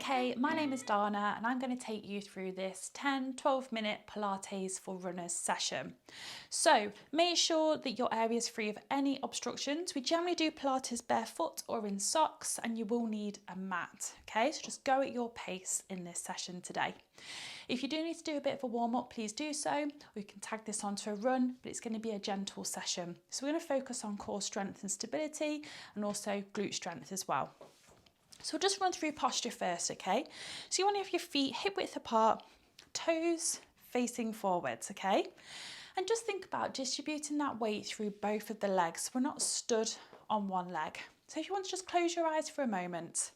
Okay, my name is Dana and I'm going to take you through this 10-12 minute Pilates for runners session. So make sure that your area is free of any obstructions. We generally do Pilates barefoot or in socks, and you will need a mat. Okay, so just go at your pace in this session today. If you do need to do a bit of a warm up, please do so. We can tag this onto a run, but it's going to be a gentle session. So we're going to focus on core strength and stability and also glute strength as well. So we'll just run through posture first, okay? So you want to have your feet hip width apart, toes facing forwards, okay? And just think about distributing that weight through both of the legs. We're not stood on one leg. So if you want to just close your eyes for a moment.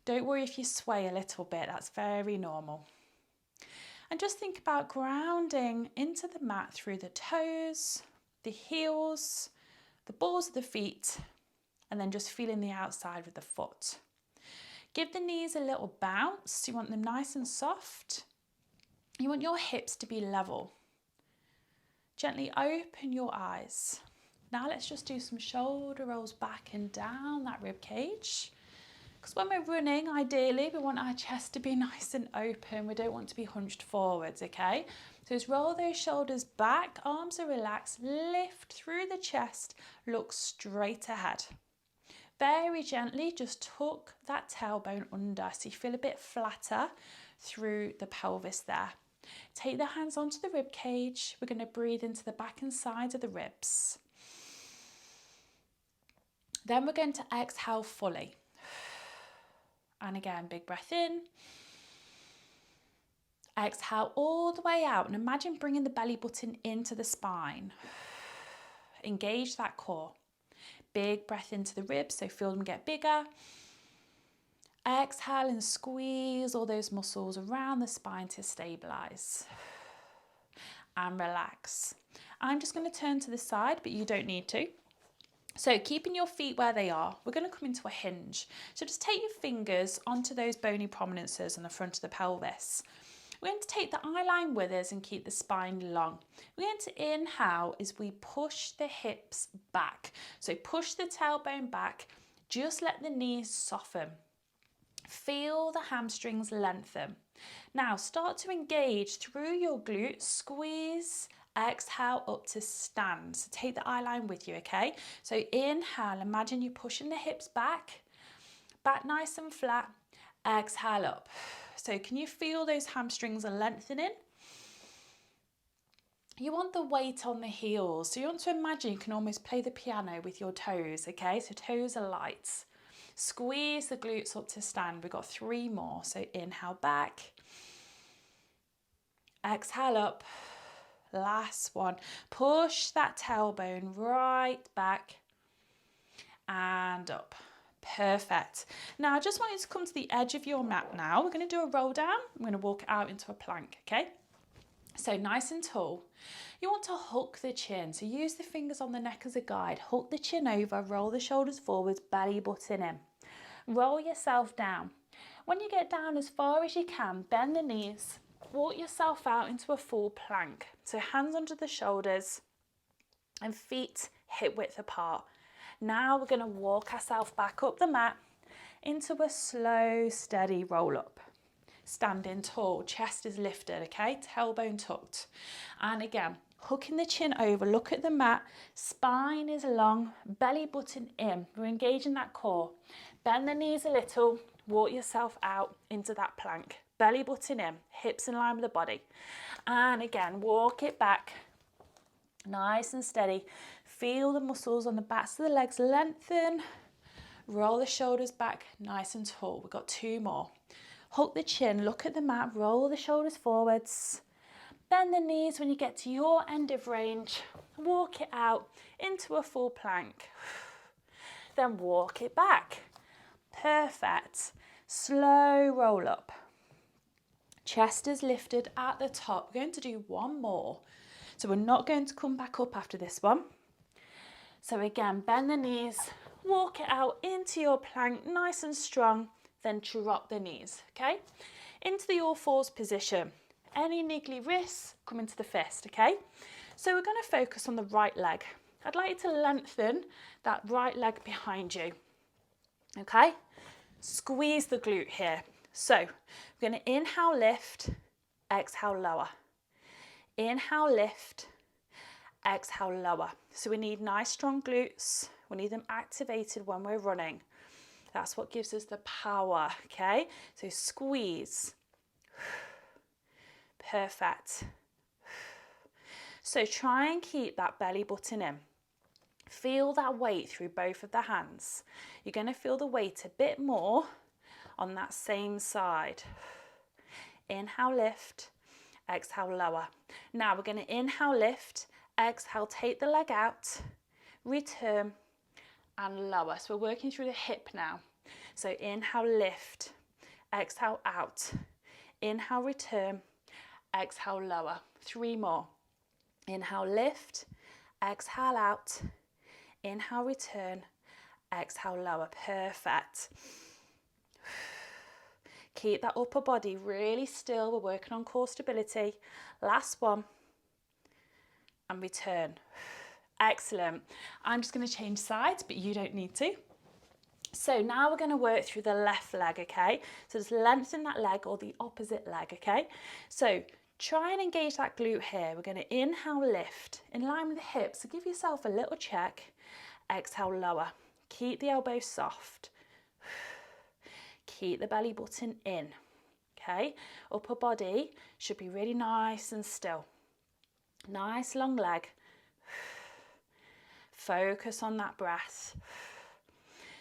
Don't worry if you sway a little bit, that's very normal. And just think about grounding into the mat through the toes, the heels, the balls of the feet, and then just feeling the outside with the foot. Give the knees a little bounce. You want them nice and soft. You want your hips to be level. Gently open your eyes. Now let's just do some shoulder rolls back and down that rib cage. Because when we're running, ideally, we want our chest to be nice and open. We don't want to be hunched forwards, okay? So just roll those shoulders back, arms are relaxed, lift through the chest, look straight ahead. Very gently, just tuck that tailbone under so you feel a bit flatter through the pelvis there. Take the hands onto the rib cage. We're going to breathe into the back and sides of the ribs. Then we're going to exhale fully. And again, big breath in. Exhale all the way out and imagine bringing the belly button into the spine. Engage that core. Big breath into the ribs, so feel them get bigger. Exhale and squeeze all those muscles around the spine to stabilize. And relax. I'm just going to turn to the side, but you don't need to. So keeping your feet where they are, we're going to come into a hinge. So just take your fingers onto those bony prominences on the front of the pelvis. We're going to take the eye line with us and keep the spine long. We're going to inhale as we push the hips back. So push the tailbone back, just let the knees soften. Feel the hamstrings lengthen. Now start to engage through your glutes, squeeze, exhale up to stand. So take the eye line with you, okay? So inhale, imagine you're pushing the hips back nice and flat, exhale up. So can you feel those hamstrings are lengthening? You want the weight on the heels. So you want to imagine you can almost play the piano with your toes, okay? So toes are light. Squeeze the glutes up to stand. We've got 3 more. So inhale back. Exhale up. Last one. Push that tailbone right back and up. Perfect. Now I just want you to come to the edge of your mat now. We're going to do a roll down. I'm going to walk it out into a plank, okay? So nice and tall. You want to hook the chin. So use the fingers on the neck as a guide. Hook the chin over, roll the shoulders forwards, belly button in. Roll yourself down. When you get down as far as you can, bend the knees, walk yourself out into a full plank. So hands under the shoulders and feet hip width apart. Now we're going to walk ourselves back up the mat into a slow, steady roll up. Standing tall, chest is lifted, okay? Tailbone tucked. And again, hooking the chin over, look at the mat, spine is long, belly button in. We're engaging that core. Bend the knees a little, walk yourself out into that plank. Belly button in, hips in line with the body. And again, walk it back. Nice and steady. Feel the muscles on the backs of the legs lengthen. Roll the shoulders back nice and tall. We've got 2 more. Hook the chin, look at the mat, roll the shoulders forwards. Bend the knees when you get to your end of range. Walk it out into a full plank. Then walk it back. Perfect. Slow roll up. Chest is lifted at the top. We're going to do 1 more. So we're not going to come back up after this one. So again, bend the knees, walk it out into your plank, nice and strong, then drop the knees, okay? Into the all fours position. Any niggly wrists, come into the fist, okay? So we're going to focus on the right leg. I'd like you to lengthen that right leg behind you, okay? Squeeze the glute here. So we're going to inhale, lift, exhale, lower. Inhale, lift, exhale, lower. So we need nice strong glutes. We need them activated when we're running. That's what gives us the power, okay? So squeeze. Perfect. So try and keep that belly button in. Feel that weight through both of the hands. You're going to feel the weight a bit more on that same side. Inhale, lift, exhale, lower. Now we're going to inhale, lift, exhale, take the leg out, return, and lower. So we're working through the hip now. So inhale, lift, exhale, out. Inhale, return, exhale, lower. 3 more. Inhale, lift, exhale, out. Inhale, return, exhale, lower. Perfect. Keep that upper body really still. We're working on core stability. Last one. And return. Excellent. I'm just going to change sides, but you don't need to. So now we're going to work through the left leg, okay? So just lengthen that leg or the opposite leg, okay? So try and engage that glute here. We're going to inhale, lift, in line with the hips. So give yourself a little check. Exhale, lower. Keep the elbows soft. Keep the belly button in, okay? Upper body should be really nice and still. Nice long leg. Focus on that breath.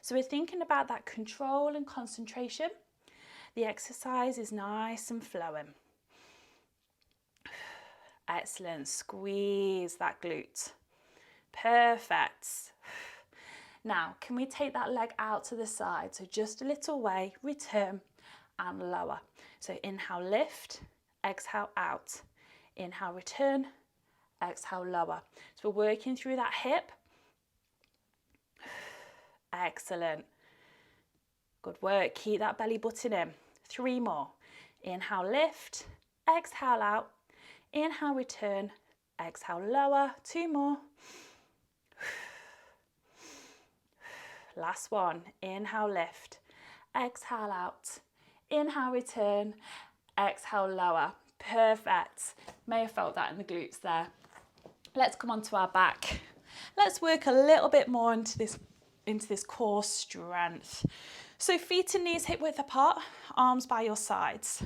So we're thinking about that control and concentration. The exercise is nice and flowing. Excellent. Squeeze that glute. Perfect. Now, can we take that leg out to the side? So just a little way, return and lower. So inhale, lift, exhale, out. Inhale, return, exhale, lower. So we're working through that hip. Excellent. Good work. Keep that belly button in. 3 more. Inhale, lift, exhale, out. Inhale, return, exhale, lower. 2 more. Last one. Inhale, lift, exhale, out. Inhale, return, exhale, lower. Perfect. May have felt that in the glutes there. Let's come on to our back. Let's work a little bit more into this core strength. So feet and knees hip width apart, arms by your sides.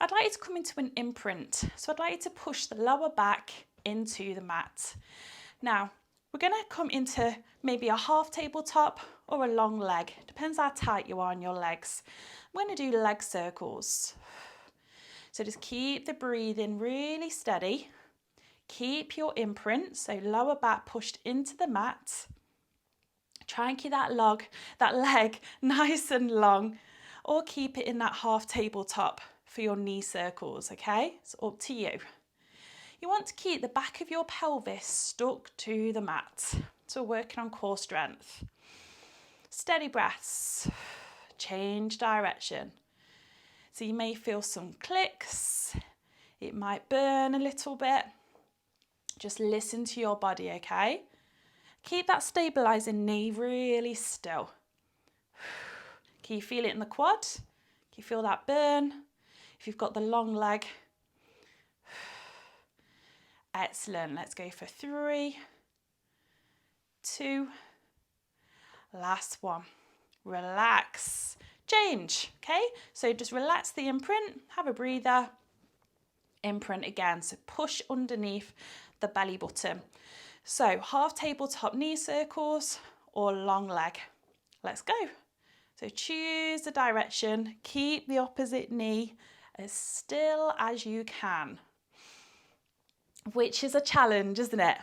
I'd like you to come into an imprint. So I'd like you to push the lower back into the mat. Now, we're going to come into maybe a half tabletop or a long leg. Depends how tight you are on your legs. I'm going to do leg circles. So just keep the breathing really steady. Keep your imprint, so lower back pushed into the mat. Try and keep that leg nice and long, or keep it in that half tabletop for your knee circles, okay? It's up to you. You want to keep the back of your pelvis stuck to the mat. So we're working on core strength. Steady breaths. Change direction. So you may feel some clicks. It might burn a little bit. Just listen to your body, okay? Keep that stabilizing knee really still. Can you feel it in the quad? Can you feel that burn? If you've got the long leg. Excellent. Let's go for 3, 2, last one. Relax. Change, okay? So just relax the imprint, have a breather, imprint again. So push underneath the belly button. So half tabletop knee circles or long leg. Let's go. So choose the direction, keep the opposite knee as still as you can, which is a challenge, isn't it?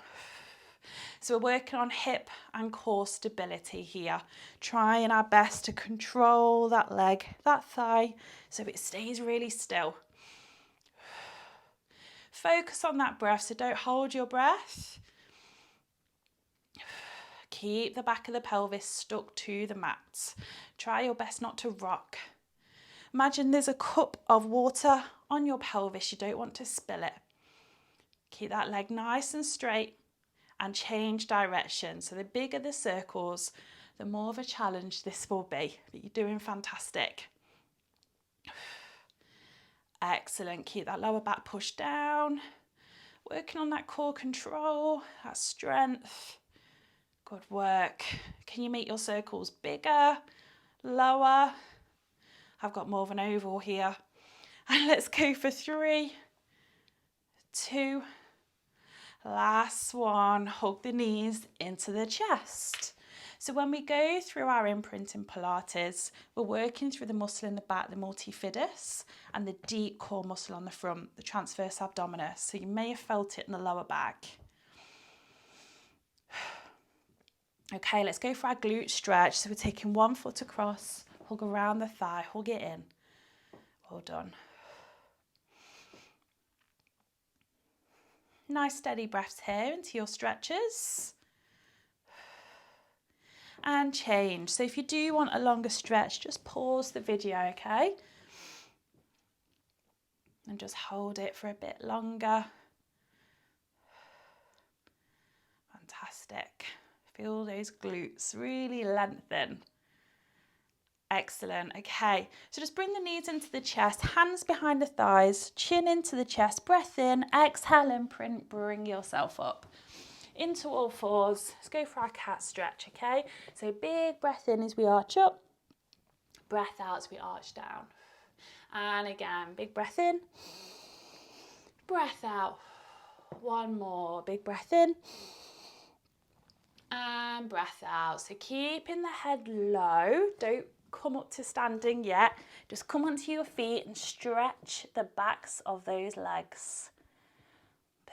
So we're working on hip and core stability here, trying our best to control that leg, that thigh, so it stays really still. Focus on that breath, so don't hold your breath. Keep the back of the pelvis stuck to the mat. Try your best not to rock. Imagine there's a cup of water on your pelvis. You don't want to spill it. Keep that leg nice and straight and change direction. So the bigger the circles, the more of a challenge this will be. But you're doing fantastic. Excellent. Keep that lower back pushed down. Working on that core control, that strength. Good work. Can you make your circles bigger, lower? I've got more of an oval here. And let's go for 3, 2, last one. Hug the knees into the chest. So when we go through our imprint in Pilates, we're working through the muscle in the back, the multifidus, and the deep core muscle on the front, the transverse abdominis. So you may have felt it in the lower back. Okay, let's go for our glute stretch. So we're taking one foot across, hug around the thigh, hug it in. Well done. Nice steady breaths here into your stretches. And change. So if you do want a longer stretch, just pause the video, okay? And just hold it for a bit longer. Fantastic. Feel those glutes really lengthen. Excellent. Okay, so just bring the knees into the chest, hands behind the thighs, chin into the chest, breath in, exhale, imprint, bring yourself up. Into all fours. Let's go for our cat stretch, okay? So big breath in as we arch up, breath out as we arch down. And again, big breath in, breath out. One more, big breath in, and breath out. So keeping the head low, don't come up to standing yet. Just come onto your feet and stretch the backs of those legs.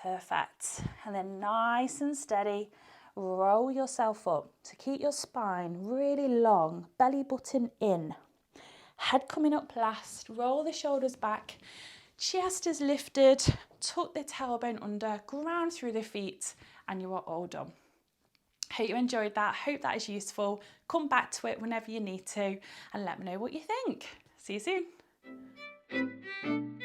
Perfect. And then nice and steady, roll yourself up to keep your spine really long, belly button in. Head coming up last, roll the shoulders back, chest is lifted, tuck the tailbone under, ground through the feet, and you are all done. Hope you enjoyed that. Hope that is useful. Come back to it whenever you need to and let me know what you think. See you soon.